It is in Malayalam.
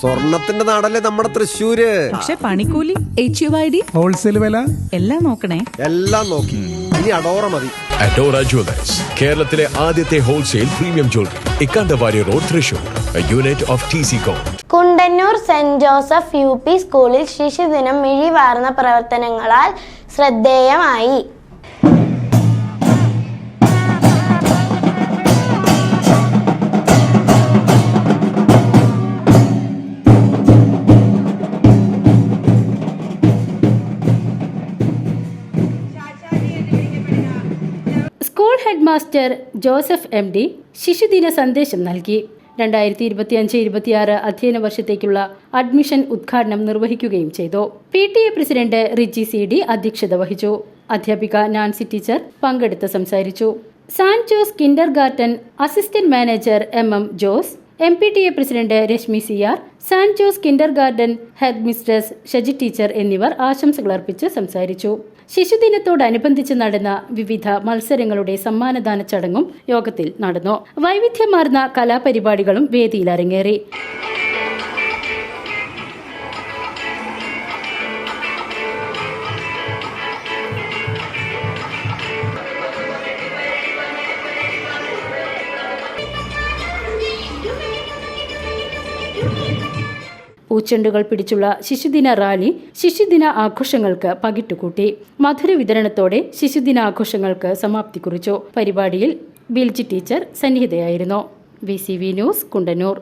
സ്വർണത്തിന്റെ നാടല്ലേ നമ്മുടെ തൃശ്ശൂര്. പക്ഷെ പണിക്കൂലി, HUID, ഹോൾസെയിൽ വില എല്ലാം നോക്കണേ. എല്ലാം നോക്കി. ഇനി അഡോറ മതി. അഡോറ ജ്വല്ലേഴ്സ്, കേരളത്തിലെ ആദ്യത്തെ wholesale premium jewellery, Ikkandavari road, Thrissur, unit of TCCom. Kundannoor saint Joseph UP സ്കൂളിൽ ശിശുദിനം മിഴിവാർന്ന പ്രവർത്തനങ്ങളാൽ ശ്രദ്ധേയമായി. School head master Joseph MD ശിശുദിന സന്ദേശം നൽകി. 2025-26 അധ്യയന വർഷത്തേക്കുള്ള അഡ്മിഷൻ ഉദ്ഘാടനം നിർവഹിക്കുകയും ചെയ്തു. PTA പ്രസിഡന്റ് റിജി CD അധ്യക്ഷത വഹിച്ചു. അധ്യാപിക നാൻസി ടീച്ചർ പങ്കെടുത്ത് സംസാരിച്ചു. Saint Jose kindergarten assistant manager MM ജോസ്, MPTA president Rashmi CR, saint Jose kindergarten head mistress Shaji teacher എന്നിവർ ആശംസകൾ അർപ്പിച്ച് സംസാരിച്ചു. ശിശുദിനത്തോടനുബന്ധിച്ച് നടന്ന വിവിധ മത്സരങ്ങളുടെ സമ്മാനദാന ചടങ്ങും യോഗത്തിൽ നടന്നു. വൈവിധ്യമാർന്ന കലാപരിപാടികളും വേദിയിൽ അരങ്ങേറി. പൂച്ചെണ്ടുകൾ പിടിച്ചുള്ള ശിശുദിന റാലി ശിശുദിന ആഘോഷങ്ങൾക്ക് പകിട്ടുകൂട്ടി. മധുര വിതരണത്തോടെ ശിശുദിനാഘോഷങ്ങൾക്ക് സമാപ്തി കുറിച്ചു. പരിപാടിയിൽ ബിൽജി ടീച്ചർ സന്നിഹിതയായിരുന്നു. VCV news, Kundannoor.